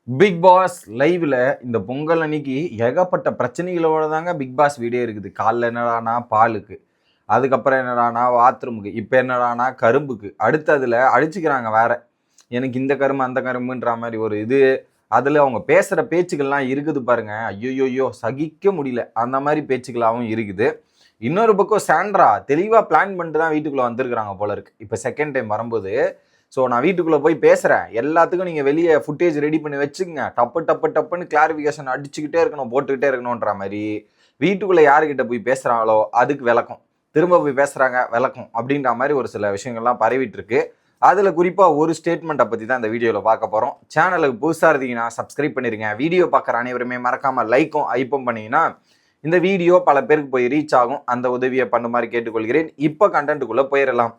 Big pass லைவ்ல இந்த பொங்கல் அன்னைக்கு ஏகப்பட்ட பிரச்சனைகளோட தாங்க பிக் பாஸ் வீடியோ இருக்குது. காலைல என்னடானா பாலுக்கு, அதுக்கப்புறம் என்னடானா பாத்ரூமுக்கு, இப்போ என்னடானா கரும்புக்கு, அடுத்து அதில் அடிச்சுக்கிறாங்க வேற. எனக்கு இந்த கரும்பு அந்த கரும்புன்ற மாதிரி ஒரு இது. அதில் அவங்க பேசுகிற பேச்சுக்கள்லாம் இருக்குது பாருங்க, ஐயோயோயோ சகிக்க முடியல. அந்த மாதிரி பேச்சுக்களாகவும் இருக்குது. இன்னொரு பக்கம் சாண்ட்ரா தெளிவாக பிளான் பண்ணிட்டு தான் வீட்டுக்குள்ளே வந்திருக்கிறாங்க போல இருக்கு. இப்போ செகண்ட் டைம் வரும்போது நான் வீட்டுக்குள்ளே போய் பேசுகிறேன், எல்லாத்துக்கும் நீங்கள் வெளியே ஃபுட்டேஜ் ரெடி பண்ணி வச்சுக்கோங்க, டப்புன்னு கிளாரிஃபிகேஷன் அடிச்சுக்கிட்டே இருக்கணும், போட்டுக்கிட்டே இருக்கணுன்ற மாதிரி வீட்டுக்குள்ளே யாருக்கிட்ட போய் பேசுகிறாங்களோ அதுக்கு விளக்கம், திரும்ப போய் பேசுகிறாங்க விளக்கம் அப்படின்ற மாதிரி ஒரு சில விஷயங்கள்லாம் பரவிட்டு இருக்கு. அதில் குறிப்பாக ஒரு ஸ்டேட்மெண்ட்டை பற்றி தான் இந்த வீடியோவில் பார்க்க போகிறோம். சேனலுக்கு புதுசாக இருந்தீங்கன்னா சப்ஸ்கிரைப் பண்ணிடுங்க. வீடியோ பார்க்குற அனைவருமே மறக்காமல் லைக்கும் ஐப்பும் பண்ணிங்கன்னா இந்த வீடியோ பல பேருக்கு போய் ரீச் ஆகும். அந்த உதவியை பண்ணுமாறு கேட்டுக்கொள்கிறேன். இப்போ கண்டென்ட்டுக்குள்ளே போயிடலாம்.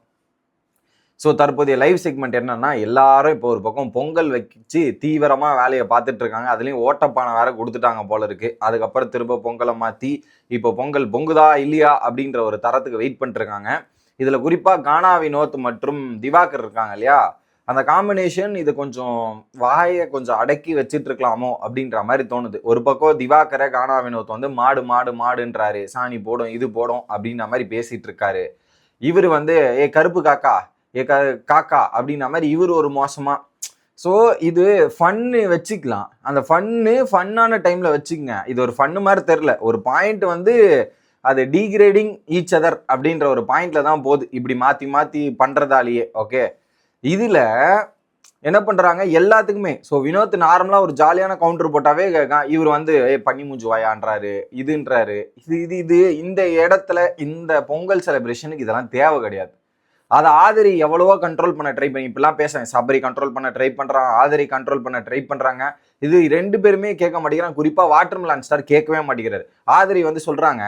தற்போதைய லைவ் செக்மெண்ட் என்னன்னா, எல்லாரும் இப்போ ஒரு பக்கம் பொங்கல் வச்சு தீவிரமாக வேலையை பார்த்துட்டு இருக்காங்க. அதுலேயும் ஓட்டப்பானை வேற கொடுத்துட்டாங்க போல இருக்கு. அதுக்கப்புறம் திரும்ப பொங்கலை மாற்றி இப்போ பொங்கல் பொங்குதா இல்லையா அப்படின்ற ஒரு தரத்துக்கு வெயிட் பண்ணிருக்காங்க. இதில் குறிப்பாக கானா வினோத் மற்றும் திவாகர் இருக்காங்க இல்லையா, அந்த காம்பினேஷன் இது கொஞ்சம் வாயை கொஞ்சம் அடக்கி வச்சிட்டு இருக்கலாமோ அப்படின்ற மாதிரி தோணுது. ஒரு பக்கம் திவாகரை கானா வினோத் வந்து மாடு மாடு மாடுன்றாரு, சாணி போடும் இது போடும் அப்படின்ற மாதிரி பேசிட்டு இருக்காரு. இவர் வந்து கருப்பு காக்கா காக்கா அப்படின்ற மாதிரி இவர் ஒரு மோசமா. இது ஃபன்னு வச்சுக்கலாம், அந்த ஃபன்னான டைம்ல வச்சுக்கங்க. இது ஒரு ஃபன்னு மாதிரி தெரில. ஒரு பாயிண்ட் வந்து அது டீக்ரேடிங் ஈச் அதர் அப்படின்ற ஒரு பாயிண்ட்ல தான் போகுது, இப்படி மாத்தி மாத்தி பண்றதாலேயே. ஓகே, இதுல என்ன பண்றாங்க எல்லாத்துக்குமே. வினோத் நார்மலா ஒரு ஜாலியான கவுண்டர் போட்டாவே இவர் வந்து பண்ணி மூஞ்சி வாயான்றாரு, இதுன்றாரு. இது இந்த இடத்துல இந்த பொங்கல் செலிப்ரேஷனுக்கு இதெல்லாம் தேவை கிடையாது. அதை ஆதரி எவ்வளவோ கண்ட்ரோல் பண்ண ட்ரை பண்ணி, இப்பெல்லாம் பேசுறேன், சபரி கண்ட்ரோல் பண்ண ட்ரை பண்றான், ஆதரி கண்ட்ரோல் பண்ண ட்ரை பண்றாங்க. இது ரெண்டு பேருமே கேட்க மாட்டேங்கிறாங்க. குறிப்பா வாட்டர்மெலன் ஸ்டார் கேட்கவே மாட்டேங்கிறாரு. ஆதரி வந்து சொல்றாங்க,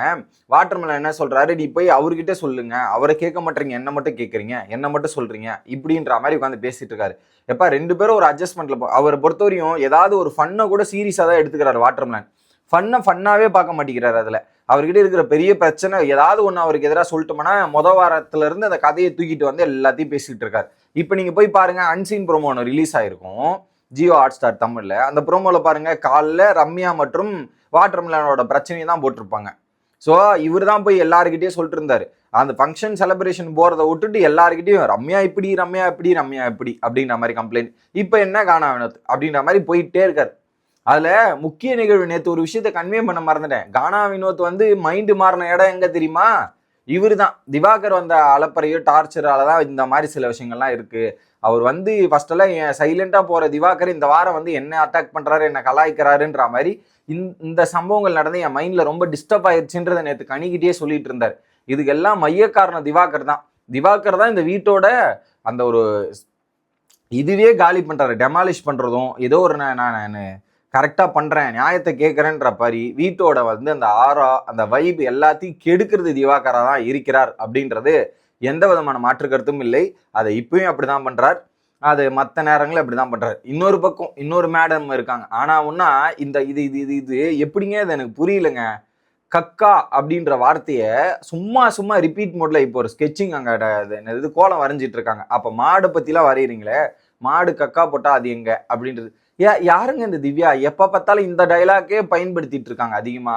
வாட்டர்மெலன் என்ன சொல்றாரு, நீ போய் அவர்கிட்ட சொல்லுங்க, அவரை கேட்க மாட்டீங்க, என்ன மட்டும் கேட்கறீங்க, என்ன மட்டும் சொல்றீங்க இப்படின்ற மாதிரி உட்காந்து பேசிட்டு இருக்காரு. எப்ப ரெண்டு பேரும் ஒரு அட்ஜஸ்ட்மெண்ட்ல அவரை பொறுத்தவரையும் ஏதாவது ஒரு ஃபன்னை கூட சீரியஸா தான் எடுத்துக்கிறாரு வாட்டர்மெலன். ஃபன்னாவே பார்க்க மாட்டேங்கிறாரு. அதுல அவர்கிட்ட இருக்கிற பெரிய பிரச்சனை ஏதாவது ஒன்று அவருக்கு எதிராக சொல்லிட்டோம்னா வாரத்துல இருந்து அந்த கதையை தூக்கிட்டு வந்து எல்லாத்தையும் பேசிட்டு இருக்காரு. இப்போ நீங்க போய் பாருங்க, அன்சீன் ப்ரோமோ ஒன்று ரிலீஸ் ஆயிருக்கும் ஜியோ ஹாட் ஸ்டார் தமிழ்ல. அந்த ப்ரோமோல பாருங்க, காலில் ரம்யா மற்றும் வாட்டர்மெலனோட பிரச்சனையை தான் போட்டிருப்பாங்க. இவர் தான் போய் எல்லாருக்கிட்டையும் சொல்லிட்டு இருந்தாரு. அந்த ஃபங்க்ஷன் செலிப்ரேஷன் போறதை விட்டுட்டு எல்லாருக்கிட்டையும் ரம்யா இப்படி அப்படின்ற மாதிரி கம்ப்ளைண்ட். இப்போ என்ன கானா வினோத் அப்படின்ற மாதிரி போயிட்டே இருக்காரு. அதுல முக்கிய நிகழ்வு, நேற்று ஒரு விஷயத்த கன்வே பண்ண மறந்துட்டேன். கானா வினோத் வந்து மைண்டு மாறின இடம் எங்க தெரியுமா? இவர் தான். திவாகர் வந்த அலப்பறையோ டார்ச்சரால தான் இந்த மாதிரி சில விஷயங்கள்லாம் இருக்கு. அவர் வந்து ஃபர்ஸ்ட் எல்லாம் சைலண்டா போற திவாகர் இந்த வாரம் வந்து என்ன அட்டாக் பண்றாரு, என்ன கலாய்க்கிறாருன்ற மாதிரி இந்த சம்பவங்கள் நடந்து என் மைண்ட்ல ரொம்ப டிஸ்டர்ப் ஆயிடுச்சுன்றதை நேற்று கணிக்கிட்டே சொல்லிட்டு இருந்தார். இதுக்கெல்லாம் மைய காரணம் திவாகர் தான். திவாகர் தான் இந்த வீட்டோட அந்த ஒரு இதுவே காலி பண்றாரு, டெமாலிஷ் பண்றதும் ஏதோ ஒரு நான் கரெக்டாக பண்ணுறேன், நியாயத்தை கேட்குறேன்ற மாதிரி வீட்டோட வந்து அந்த ஆரா அந்த வைப் எல்லாத்தையும் கெடுக்கிறது திவாகரா தான் இருக்கிறார் அப்படின்றது எந்த விதமான மாற்று கருத்தும் இல்லை. அதை இப்பயும் அப்படிதான் பண்றார், அது மற்ற நேரங்களும் அப்படிதான் பண்றாரு. இன்னொரு பக்கம் இன்னொரு மேடம் இருக்காங்க. ஆனா ஒன்னா இந்த இது இது இது இது எப்படிங்க இது எனக்கு புரியலங்க. கக்கா அப்படின்ற வார்த்தையை சும்மா ரிப்பீட் மோட்ல இப்போ ஒரு ஸ்கெட்சிங் அங்க இது கோலம் வரைஞ்சிட்டு இருக்காங்க. அப்ப மாடை பத்திலாம் வரைகிறீங்களே, மாடு கக்கா போட்டா அது எங்க அப்படின்றது. யாருங்க இந்த திவ்யா எப்ப பார்த்தாலும் இந்த டைலாக்கே பயன்படுத்திட்டு இருக்காங்க அதிகமா?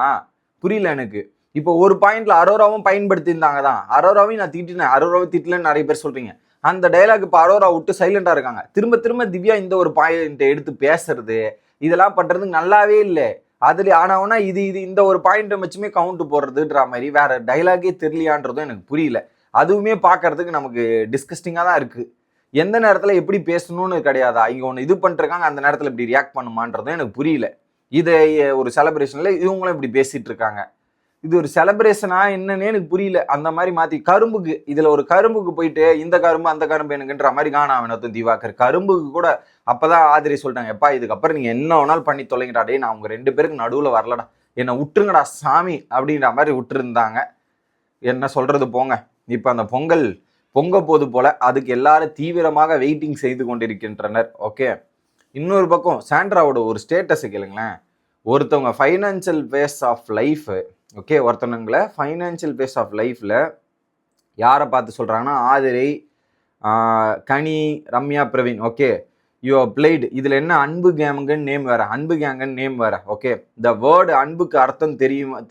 புரியல எனக்கு. இப்போ ஒரு பாயிண்ட்ல அரோராவும் பயன்படுத்தி இருந்தாங்க தான். அரோராவையும் நான் திட்டினேன், அரோராவை திட்டலன்னு நிறைய பேர் சொல்றீங்க. அந்த டைலாக் இப்போ அரோரா விட்டு சைலண்டா இருக்காங்க. திரும்ப திவ்யா இந்த ஒரு பாயிண்ட் எடுத்து பேசுறது, இதெல்லாம் பண்றது நல்லாவே இல்லை. அதுல ஆனவனா இது இந்த ஒரு பாயிண்ட் வச்சுமே கவுண்ட் போடுறதுன்ற மாதிரி வேற டைலாகே தெரியலையான்றதும் எனக்கு புரியல. அதுவுமே பாக்குறதுக்கு நமக்கு டிஸ்கஸ்டிங்கா தான் இருக்கு. எந்த நேரத்தில் எப்படி பேசணும்னு கிடையாதா? இங்கே ஒன்று இது பண்ணிருக்காங்க, அந்த நேரத்தில் இப்படி ரியாக்ட் பண்ணுமான்றதும் எனக்கு புரியல. இதை ஒரு செலிப்ரேஷன்ல இவங்களும் இப்படி பேசிட்டு இருக்காங்க. இது ஒரு செலிப்ரேஷனா என்னன்னு எனக்கு புரியல. அந்த மாதிரி மாத்தி கரும்புக்கு, இதுல ஒரு கரும்புக்கு போயிட்டு இந்த கரும்பு அந்த கரும்பு எனக்குன்ற மாதிரி கானா வினோத்தும் திவாகர் கரும்புக்கு கூட அப்பதான் ஆதரி சொல்லிட்டாங்க, எப்பா இதுக்கப்புறம் நீங்க என்ன வேணாலும் பண்ணி தொலைங்கடா, டே நான் உங்க ரெண்டு பேருக்கு நடுவில் வரலடா, என்னை விட்டுருங்கடா சாமி அப்படின்ற மாதிரி விட்டுருந்தாங்க. என்ன சொல்றது போங்க. இப்போ அந்த பொங்க போது போல அதுக்கு எல்லாரும் தீவிரமாக வெயிட்டிங் செய்து கொண்டிருக்கின்றனர். ஓகே, இன்னொரு பக்கம் சாண்ட்ராவோட ஒரு ஸ்டேட்டஸ் கேளுங்களேன். ஒருத்தவங்க financial phase of life, okay, ஒருத்தவங்களை ஃபைனான்சியல் பேஸ் ஆஃப் லைஃப்ல யாரை பார்த்து சொல்றாங்கன்னா Aadhirai, Kani, Ramya, Praveen. Okay, you have played. இதுல என்ன அன்பு கேமுங்கன்னு நேம் வேற, அன்பு கேங்குன்னு நேம் வேற. ஓகே, இந்த வேர்டு அன்புக்கு அர்த்தம்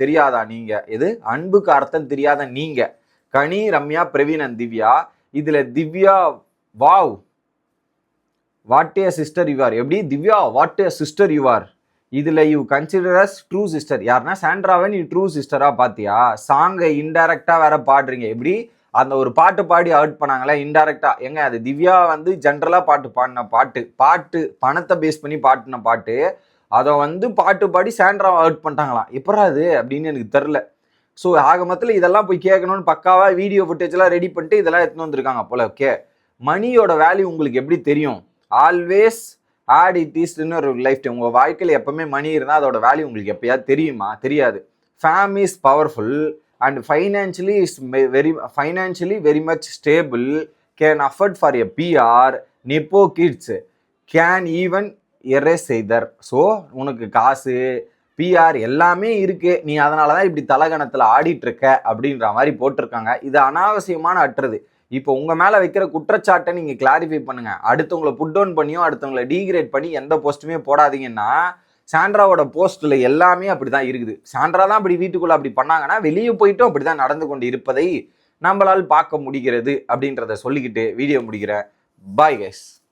தெரியாதா நீங்க? இது அன்புக்கு அர்த்தம் தெரியாத நீங்க. கனி, ரம்யா, பிரவீன் அண்ட் திவ்யா. இதுல Divya wow what a sister you are. எப்படி Divya what a sister you are. இதுல you consider as true sister. யாருன்னா சாண்ட்ராவை நீ ட்ரூ சிஸ்டரா பாத்தியா? சாங்கை இன்டைரக்டா வேற பாடுறீங்க. எப்படி அந்த ஒரு பாட்டு பாடி அவுட் பண்ணாங்களே இன்டைரக்டா. எங்க அது திவ்யா வந்து ஜென்ரலா பாட்டு பாடின பாட்டு பணத்தை பேஸ் பண்ணி பாடின பாட்டு, அதை வந்து பாட்டு பாடி சாண்ட்ராவை அவுட் பண்ணிட்டாங்களாம். எப்படா அது அப்படின்னு எனக்கு தெரில. ஸோ ஆக மொத்தத்தில் இதெல்லாம் போய் கேட்கணும்னு பக்காவா வீடியோ ஃபுட்டேஜ் எல்லாம் ரெடி பண்ணிட்டு இதெல்லாம் எடுத்துன்னு வந்திருக்காங்க போல. ஓகே, மணியோட வேல்யூ உங்களுக்கு எப்படி தெரியும்? ஆல்வேஸ் ஆட் இட் இஸ் இன்னொரு லைஃப் டைம். உங்கள் வாழ்க்கையில் எப்பவுமே மணி இருந்தால் அதோட வேல்யூ உங்களுக்கு எப்பயாவது தெரியுமா? தெரியாது. Fame is powerful and financially very much stable, can afford for a PR, nepo kids can even erase செய்தர். ஸோ உனக்கு காசு பிஆர் எல்லாமே இருக்கு, நீ அதனாலதான் இப்படி தலகணத்துல ஆடிட்டு இருக்க அப்படின்ற மாதிரி போட்டிருக்காங்க. இது அனாவசியமான அற்றது. இப்போ உங்க மேல வைக்கிற குற்றச்சாட்டை நீங்க கிளாரிஃபை பண்ணுங்க. அடுத்தவங்களை புட் டவுன் பண்ணியும் அடுத்தவங்களை டீக்ரேட் பண்ணி எந்த போஸ்ட்டுமே போடாதீங்கன்னா, சாண்ட்ராவோட போஸ்ட்ல எல்லாமே அப்படிதான் இருக்குது. சாண்ட்ரா தான் அப்படி வீட்டுக்குள்ள அப்படி பண்ணாங்கன்னா வெளியே போயிட்டும் அப்படிதான் நடந்து கொண்டு இருப்பதை நம்மளால் பார்க்க முடிகிறது அப்படின்றத சொல்லிக்கிட்டு வீடியோ முடிக்கிறேன். Bye guys.